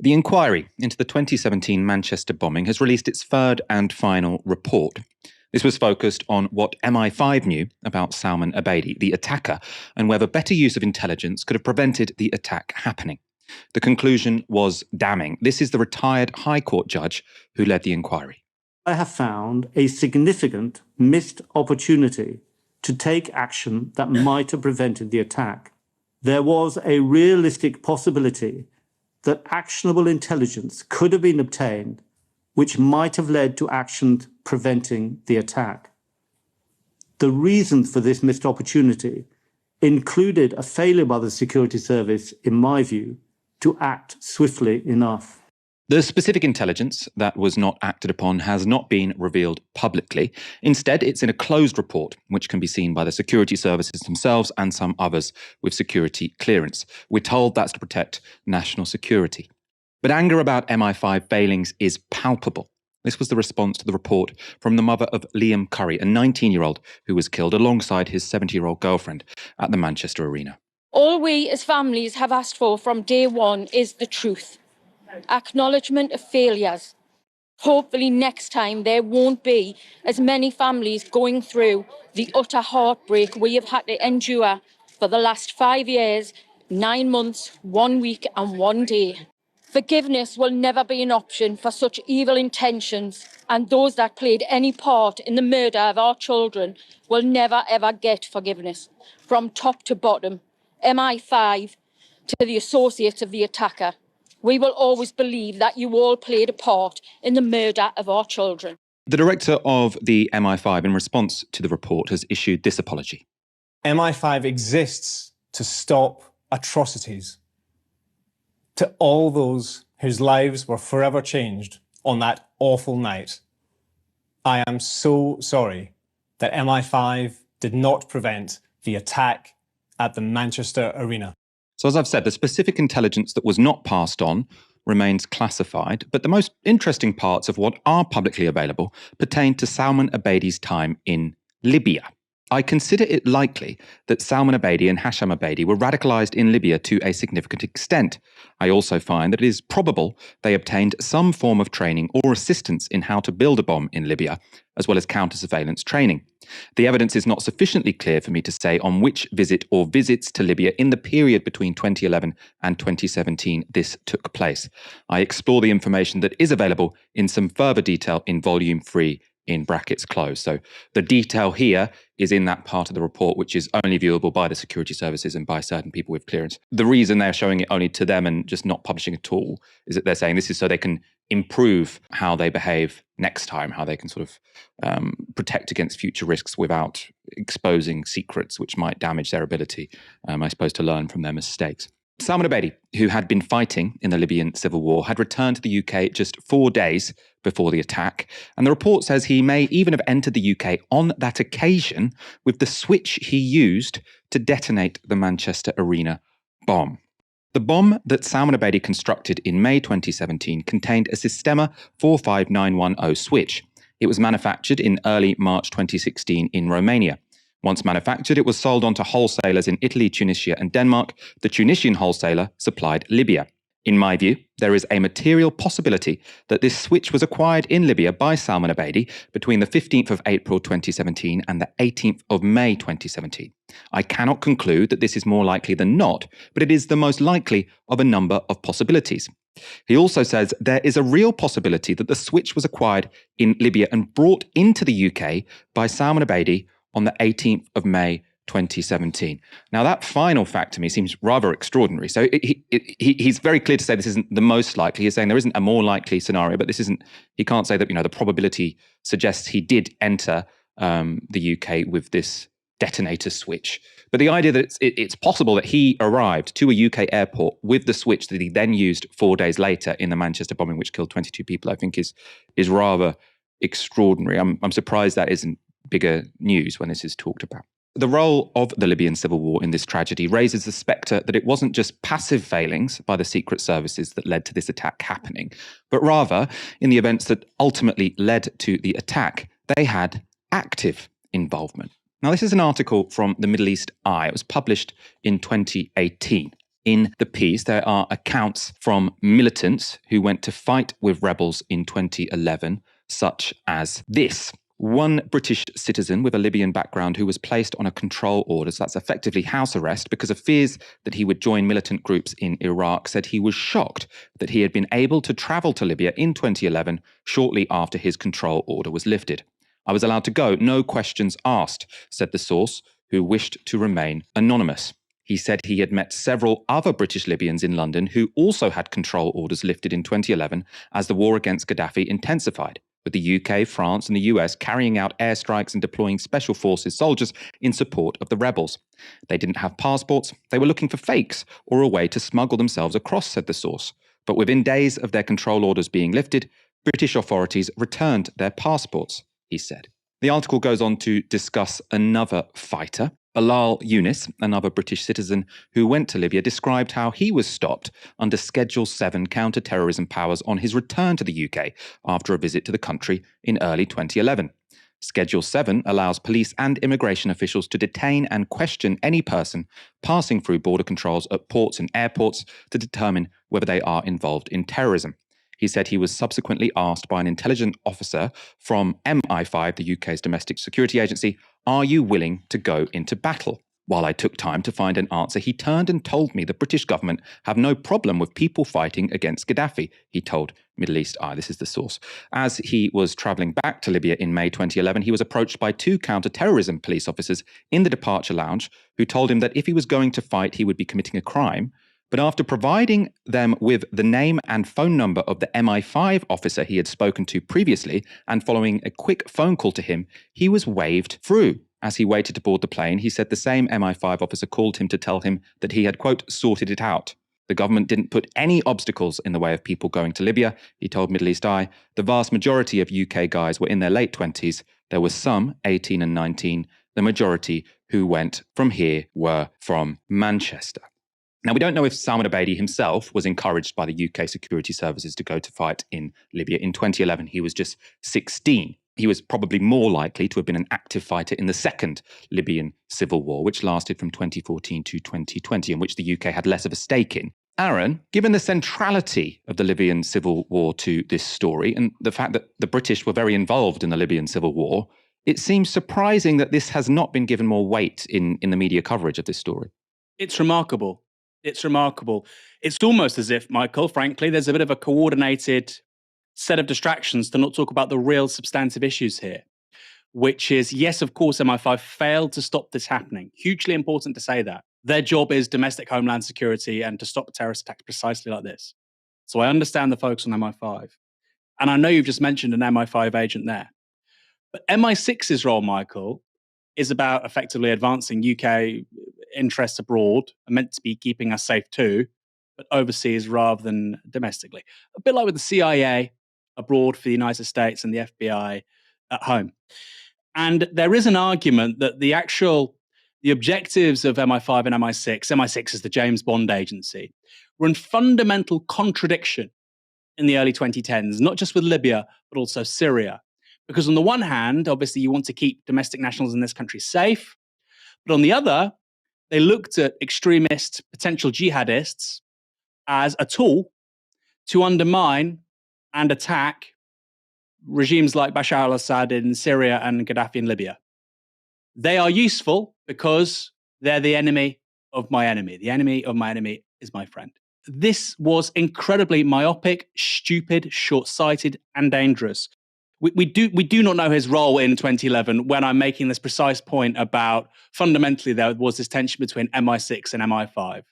The inquiry into the 2017 Manchester bombing has released its third and final report. This was focused on what MI5 knew about Salman Abedi, the attacker, and whether better use of intelligence could have prevented the attack happening. The conclusion was damning. This is the retired High Court judge who led the inquiry. I have found a significant missed opportunity to take action that might have prevented the attack. There was a realistic possibility that actionable intelligence could have been obtained, which might have led to action preventing the attack. The reasons for this missed opportunity included a failure by the security service, in my view, to act swiftly enough. The specific intelligence that was not acted upon has not been revealed publicly. Instead, it's in a closed report, which can be seen by the security services themselves and some others with security clearance. We're told that's to protect national security. But anger about MI5 failings is palpable. This was the response to the report from the mother of Liam Curry, a 19-year-old who was killed alongside his 70-year-old girlfriend at the Manchester Arena. All we as families have asked for from day one is the truth. Acknowledgement of failures. Hopefully next time there won't be as many families going through the utter heartbreak we have had to endure for the last 5 years, 9 months, 1 week and 1 day. Forgiveness will never be an option for such evil intentions, and those that played any part in the murder of our children will never ever get forgiveness. From top to bottom, MI5 to the associates of the attacker. We will always believe that you all played a part in the murder of our children. The director of the MI5, in response to the report, has issued this apology. MI5 exists to stop atrocities. To all those whose lives were forever changed on that awful night, I am so sorry that MI5 did not prevent the attack at the Manchester Arena. So as I've said, the specific intelligence that was not passed on remains classified, but the most interesting parts of what are publicly available pertain to Salman Abedi's time in Libya. I consider it likely that Salman Abedi and Hasham Abedi were radicalized in Libya to a significant extent. I also find that it is probable they obtained some form of training or assistance in how to build a bomb in Libya, as well as counter-surveillance training. The evidence is not sufficiently clear for me to say on which visit or visits to Libya in the period between 2011 and 2017 this took place. I explore the information that is available in some further detail in Volume 3 in brackets closed. So the detail here is in that part of the report, which is only viewable by the security services and by certain people with clearance. The reason they're showing it only to them and just not publishing at all is that they're saying this is so they can improve how they behave next time, how they can sort of protect against future risks without exposing secrets which might damage their ability, I suppose, to learn from their mistakes. Salman Abedi, who had been fighting in the Libyan civil war, had returned to the UK just 4 days before the attack, and the report says he may even have entered the UK on that occasion with the switch he used to detonate the Manchester Arena bomb. The bomb that Salman Abedi constructed in May 2017 contained a Sistema 45910 switch. It was manufactured in early March 2016 in Romania. Once manufactured, it was sold on to wholesalers in Italy, Tunisia and Denmark. The Tunisian wholesaler supplied Libya. In my view, there is a material possibility that this switch was acquired in Libya by Salman Abedi between the 15th of April 2017 and the 18th of May 2017. I cannot conclude that this is more likely than not, but it is the most likely of a number of possibilities. He also says there is a real possibility that the switch was acquired in Libya and brought into the UK by Salman Abedi on the 18th of May 2017. Now, that final fact to me seems rather extraordinary. So he's very clear to say this isn't the most likely. He's saying there isn't a more likely scenario, but this isn't, he can't say that, the probability suggests he did enter the UK with this detonator switch. But the idea that it's possible that he arrived to a UK airport with the switch that he then used 4 days later in the Manchester bombing, which killed 22 people, I think is rather extraordinary. I'm surprised that isn't bigger news when this is talked about. The role of the Libyan civil war in this tragedy raises the spectre that it wasn't just passive failings by the secret services that led to this attack happening, but rather, in the events that ultimately led to the attack, they had active involvement. Now, this is an article from the Middle East Eye. It was published in 2018. In the piece, there are accounts from militants who went to fight with rebels in 2011, such as this. One British citizen with a Libyan background who was placed on a control order, so that's effectively house arrest, because of fears that he would join militant groups in Iraq, said he was shocked that he had been able to travel to Libya in 2011, shortly after his control order was lifted. I was allowed to go, no questions asked, said the source, who wished to remain anonymous. He said he had met several other British Libyans in London who also had control orders lifted in 2011 as the war against Gaddafi intensified, with the UK, France, and the US carrying out airstrikes and deploying special forces soldiers in support of the rebels. They didn't have passports, they were looking for fakes or a way to smuggle themselves across, said the source. But within days of their control orders being lifted, British authorities returned their passports, he said. The article goes on to discuss another fighter. Bilal Younis, another British citizen who went to Libya, described how he was stopped under Schedule 7 counter-terrorism powers on his return to the UK after a visit to the country in early 2011. Schedule 7 allows police and immigration officials to detain and question any person passing through border controls at ports and airports to determine whether they are involved in terrorism. He said he was subsequently asked by an intelligence officer from MI5, the UK's domestic security agency, "Are you willing to go into battle?" While I took time to find an answer, he turned and told me the British government have no problem with people fighting against Gaddafi, he told Middle East Eye. This is the source. As he was travelling back to Libya in May 2011, he was approached by two counter-terrorism police officers in the departure lounge who told him that if he was going to fight, he would be committing a crime. But after providing them with the name and phone number of the MI5 officer he had spoken to previously, and following a quick phone call to him, he was waved through. As he waited to board the plane, he said the same MI5 officer called him to tell him that he had, quote, sorted it out. The government didn't put any obstacles in the way of people going to Libya, he told Middle East Eye. The vast majority of UK guys were in their late 20s. There were some, 18 and 19. The majority who went from here were from Manchester. Now, we don't know if Salman Abedi himself was encouraged by the UK security services to go to fight in Libya. In 2011, he was just 16. He was probably more likely to have been an active fighter in the second Libyan civil war, which lasted from 2014 to 2020, in which the UK had less of a stake in. Aaron, given the centrality of the Libyan civil war to this story and the fact that the British were very involved in the Libyan civil war, it seems surprising that this has not been given more weight in the media coverage of this story. It's remarkable. It's remarkable. It's almost as if, Michael, frankly, there's a bit of a coordinated set of distractions to not talk about the real substantive issues here, which is, yes, of course, MI5 failed to stop this happening. Hugely important to say that. Their job is domestic homeland security and to stop terrorist attacks precisely like this. So I understand the focus on MI5. And I know you've just mentioned an MI5 agent there. But MI6's role, Michael, is about effectively advancing UK interests abroad, are meant to be keeping us safe too, but overseas rather than domestically. A bit like with the CIA abroad for the United States and the FBI at home. And there is an argument that the objectives of MI5 and MI6 is the James Bond agency, were in fundamental contradiction in the early 2010s, not just with Libya, but also Syria. Because on the one hand, obviously, you want to keep domestic nationals in this country safe. But on the other, they looked at extremist potential jihadists as a tool to undermine and attack regimes like Bashar al-Assad in Syria and Gaddafi in Libya. They are useful because they're the enemy of my enemy. The enemy of my enemy is my friend. This was incredibly myopic, stupid, short-sighted, and dangerous. We do not know his role in 2011 when I'm making this precise point about fundamentally there was this tension between MI6 and MI5.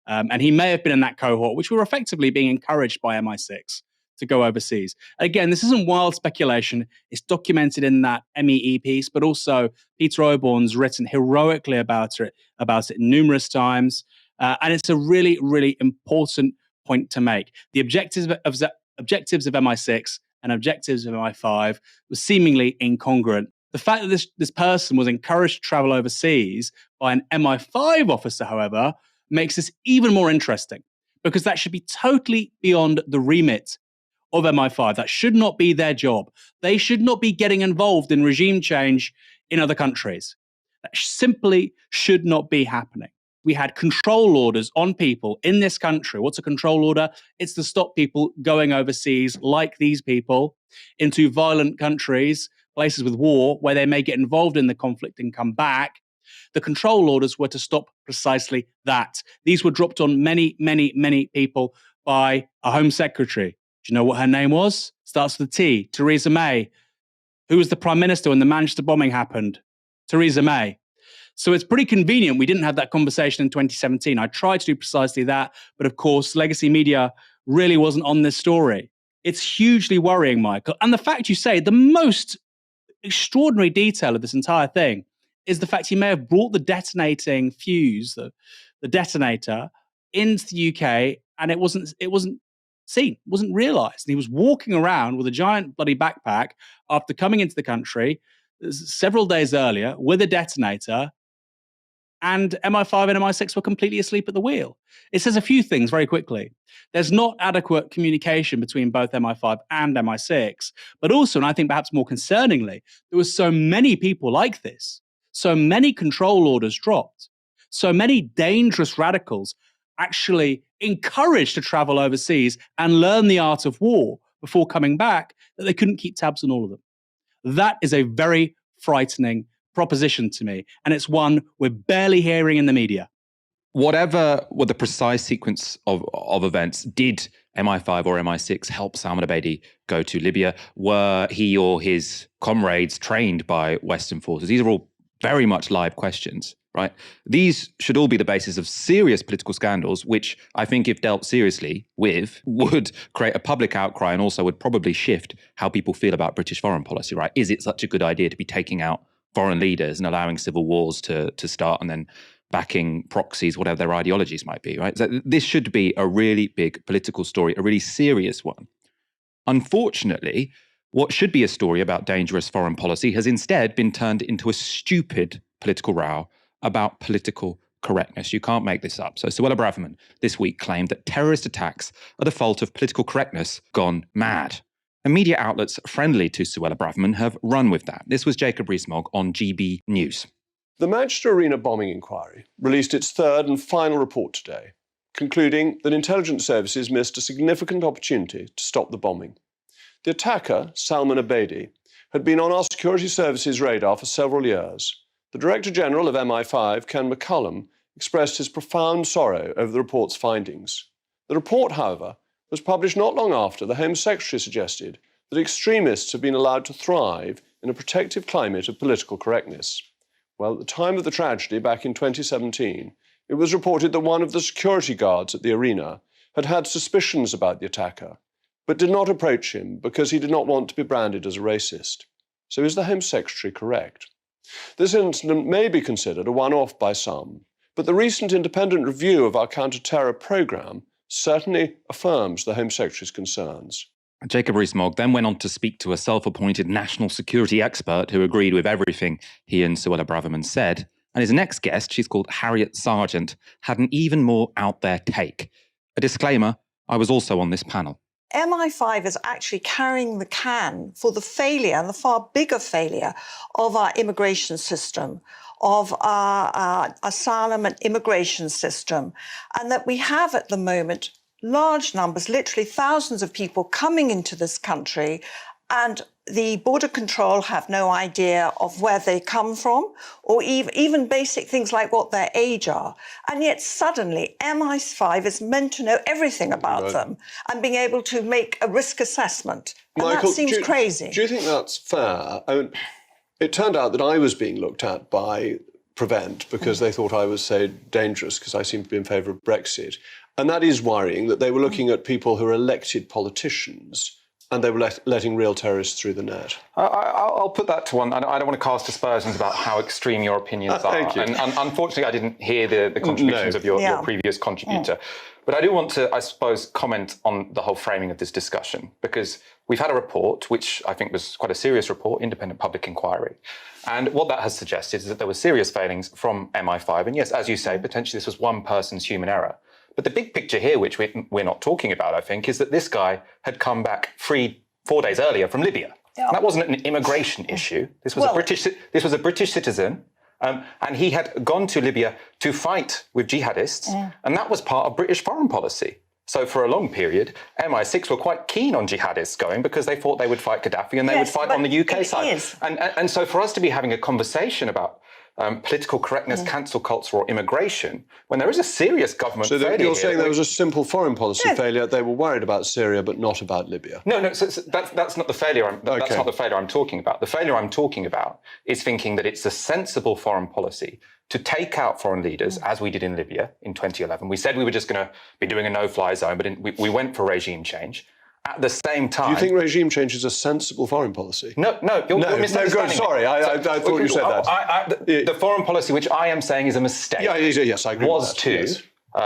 And he may have been in that cohort, which were effectively being encouraged by MI6 to go overseas. Again, this isn't wild speculation. It's documented in that MEE piece, but also Peter Oborn's written heroically about it numerous times. And it's a really, really important point to make. The objectives of MI6 and objectives of MI5 was seemingly incongruent. The fact that this person was encouraged to travel overseas by an MI5 officer, however, makes this even more interesting because that should be totally beyond the remit of MI5. That should not be their job. They should not be getting involved in regime change in other countries. That simply should not be happening. we had control orders on people in this country. What's a control order? It's to stop people going overseas, like these people, into violent countries, places with war, where they may get involved in the conflict and come back. The control orders were to stop precisely that. These were dropped on many, many, many people by a Home Secretary. Do you know what her name was? Starts with a T, Theresa May. Who was the Prime Minister when the Manchester bombing happened? Theresa May. So it's pretty convenient we didn't have that conversation in 2017. I tried to do precisely that, but of course, legacy media really wasn't on this story. It's hugely worrying, Michael. And the fact you say the most extraordinary detail of this entire thing is the fact he may have brought the detonating fuse, the detonator, into the UK, and it wasn't seen, wasn't realised. And he was walking around with a giant bloody backpack after coming into the country several days earlier with a detonator, and MI5 and MI6 were completely asleep at the wheel. It says a few things very quickly. There's not adequate communication between both MI5 and MI6, but also, and I think perhaps more concerningly, there were so many people like this, so many control orders dropped, so many dangerous radicals actually encouraged to travel overseas and learn the art of war before coming back, that they couldn't keep tabs on all of them. That is a very frightening proposition to me, and it's one we're barely hearing in the media. Whatever were the precise sequence of events, did MI5 or MI6 help Salman Abedi go to Libya? Were he or his comrades trained by Western forces? These are all very much live questions, right? These should all be the basis of serious political scandals, which I think, if dealt seriously with, would create a public outcry and also would probably shift how people feel about British foreign policy, right? Is it such a good idea to be taking out foreign leaders and allowing civil wars to start and then backing proxies, whatever their ideologies might be, right? So this should be a really big political story, a really serious one. Unfortunately, what should be a story about dangerous foreign policy has instead been turned into a stupid political row about political correctness. You can't make this up. So Suella Braverman this week claimed that terrorist attacks are the fault of political correctness gone mad. And media outlets friendly to Suella Braverman have run with that. This was Jacob Rees-Mogg on GB News. The Manchester Arena bombing inquiry released its third and final report today, concluding that intelligence services missed a significant opportunity to stop the bombing. The attacker, Salman Abedi, had been on our security services radar for several years. The Director General of MI5, Ken McCullum, expressed his profound sorrow over the report's findings. The report, however, was published not long after the Home Secretary suggested that extremists have been allowed to thrive in a protective climate of political correctness. Well, at the time of the tragedy back in 2017, it was reported that one of the security guards at the arena had had suspicions about the attacker, but did not approach him because he did not want to be branded as a racist. So is the Home Secretary correct? This incident may be considered a one-off by some, but the recent independent review of our counter-terror programme certainly affirms the Home Secretary's concerns. Jacob Rees-Mogg then went on to speak to a self-appointed national security expert who agreed with everything he and Suella Braverman said. And his next guest, she's called Harriet Sargent, had an even more out there take. A disclaimer, I was also on this panel. MI5 is actually carrying the can for the failure, and the far bigger failure, of our immigration system, of our asylum and immigration system, and that we have at the moment large numbers, literally thousands of people coming into this country, and the border control have no idea of where they come from, or even basic things like what their age are. And yet suddenly MI5 is meant to know everything about them and being able to make a risk assessment. And Michael, that seems crazy. Do you think that's fair? I mean, it turned out that I was being looked at by Prevent because they thought I was so dangerous because I seemed to be in favour of Brexit. And that is worrying, that they were looking at people who are elected politicians and they were letting real terrorists through the net. I'll put that to one. I don't want to cast aspersions about how extreme your opinions are. Thank you. And unfortunately, I didn't hear the contributions of your previous contributor. But I do want to, I suppose, comment on the whole framing of this discussion, because we've had a report, which I think was quite a serious report, independent public inquiry. And what that has suggested is that there were serious failings from MI5. And yes, as you say, potentially this was one person's human error. But the big picture here, which we're not talking about, I think, is that this guy had come back 4 days earlier from Libya. Yeah. That wasn't an immigration issue. This was a British citizen And he had gone to Libya to fight with jihadists, and that was part of British foreign policy. So for a long period, MI6 were quite keen on jihadists going because they thought they would fight Gaddafi and they would fight on the UK side. And so for us to be having a conversation about political correctness, cancel culture or immigration, when there is a serious government failure. So you're saying there was a simple foreign policy failure. They were worried about Syria, but not about Libya. No, so that's not the failure. That's not the failure I'm talking about. The failure I'm talking about is thinking that it's a sensible foreign policy to take out foreign leaders, as we did in Libya in 2011. We said we were just going to be doing a no-fly zone, but we went for regime change. At the same time... Do you think regime change is a sensible foreign policy? No, you're misunderstanding me. Sorry, I thought you said that. The foreign policy, which I am saying is a mistake, yes, I agree was to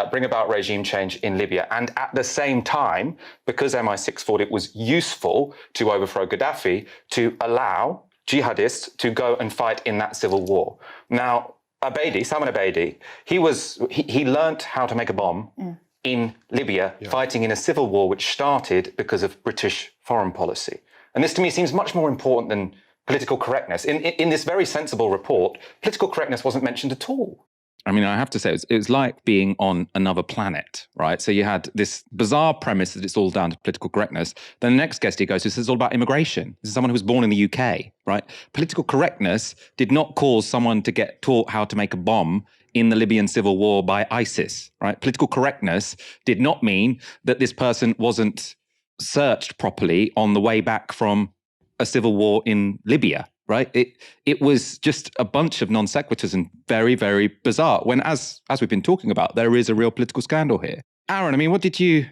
bring about regime change in Libya. And at the same time, because MI6 thought it was useful to overthrow Gaddafi, to allow jihadists to go and fight in that civil war. Now, Salman Abedi, he learnt how to make a bomb in Libya, fighting in a civil war which started because of British foreign policy. And this to me seems much more important than political correctness. In this very sensible report, political correctness wasn't mentioned at all. I mean, I have to say, it was like being on another planet, right? So you had this bizarre premise that it's all down to political correctness. Then the next guest he goes to, this is all about immigration. This is someone who was born in the UK, right? Political correctness did not cause someone to get taught how to make a bomb in the Libyan civil war by ISIS, right? Political correctness did not mean that this person wasn't searched properly on the way back from a civil war in Libya, right? It was just a bunch of non sequiturs and very, very bizarre. When, as we've been talking about, there is a real political scandal here. Aaron, I mean, what did you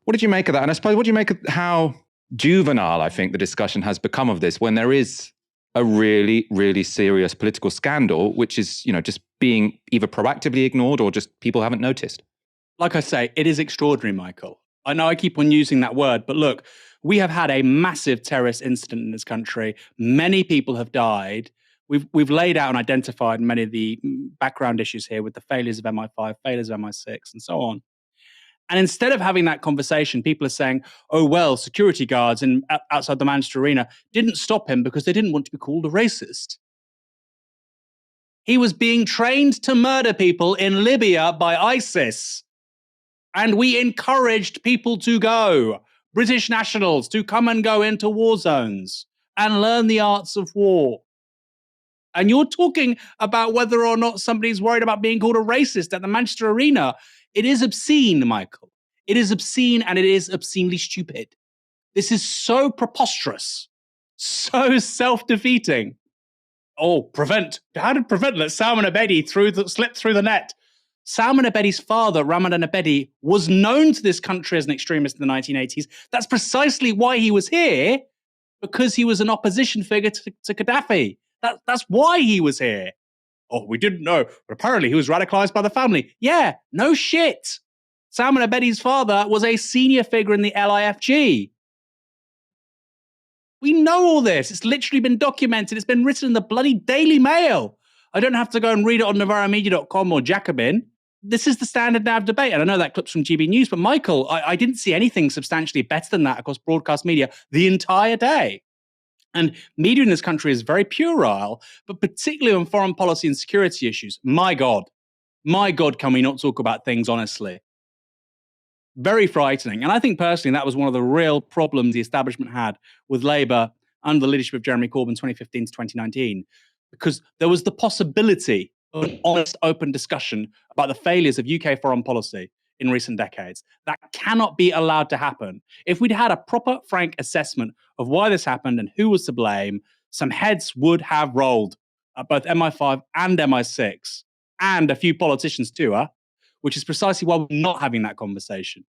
make of that? And I suppose, what do you make of how juvenile I think the discussion has become of this, when there is a really, really serious political scandal, which is, just being either proactively ignored or just people haven't noticed? Like I say, it is extraordinary, Michael. I know I keep on using that word, but look, we have had a massive terrorist incident in this country. Many people have died. We've laid out and identified many of the background issues here with the failures of MI5, failures of MI6, and so on. And instead of having that conversation, people are saying, oh, well, security guards outside the Manchester Arena didn't stop him because they didn't want to be called a racist. He was being trained to murder people in Libya by ISIS. And we encouraged people to go, British nationals, to come and go into war zones and learn the arts of war. And you're talking about whether or not somebody's worried about being called a racist at the Manchester Arena. It is obscene, Michael. It is obscene, and it is obscenely stupid. This is so preposterous, so self-defeating. Oh, prevent. How did prevent let Salman Abedi slip through the net? Salman Abedi's father, Ramadan Abedi, was known to this country as an extremist in the 1980s. That's precisely why he was here, because he was an opposition figure to Gaddafi. That's why he was here. Oh, we didn't know, but apparently he was radicalized by the family. Yeah, no shit. Salman Abedi's father was a senior figure in the LIFG. We know all this. It's literally been documented. It's been written in the bloody Daily Mail. I don't have to go and read it on novaramedia.com or Jacobin. This is the standard NAV debate. And I know that clip's from GB News, but Michael, I didn't see anything substantially better than that across broadcast media the entire day. And media in this country is very puerile, but particularly on foreign policy and security issues. My God, can we not talk about things honestly? Very frightening. And I think personally that was one of the real problems the establishment had with Labour under the leadership of Jeremy Corbyn 2015 to 2019, because there was the possibility of an honest, open discussion about the failures of UK foreign policy in recent decades. That cannot be allowed to happen. If we'd had a proper, frank assessment of why this happened and who was to blame, some heads would have rolled at both MI5 and MI6, and a few politicians too, which is precisely why we're not having that conversation,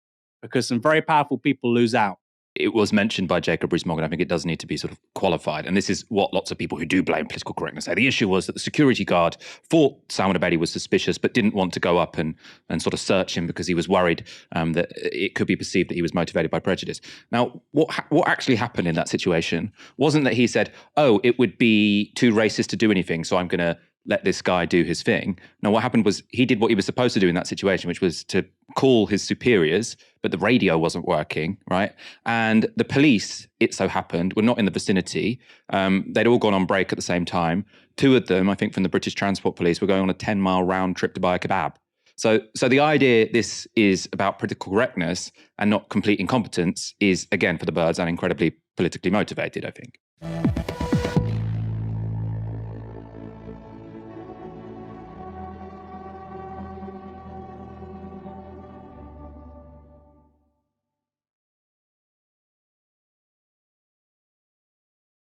because some very powerful people lose out. It was mentioned by Jacob Rees-Mogg, and I think it does need to be sort of qualified. And this is what lots of people who do blame political correctness say. The issue was that the security guard thought Salman Abedi was suspicious, but didn't want to go up and sort of search him because he was worried that it could be perceived that he was motivated by prejudice. Now, what actually happened in that situation wasn't that he said, oh, it would be too racist to do anything, so I'm going to let this guy do his thing. Now, what happened was he did what he was supposed to do in that situation, which was to call his superiors, but the radio wasn't working, right? And the police, it so happened, were not in the vicinity. They'd all gone on break at the same time. Two of them, I think from the British Transport Police, were going on a 10-mile round trip to buy a kebab. So the idea this is about political correctness and not complete incompetence is, again, for the birds and incredibly politically motivated, I think.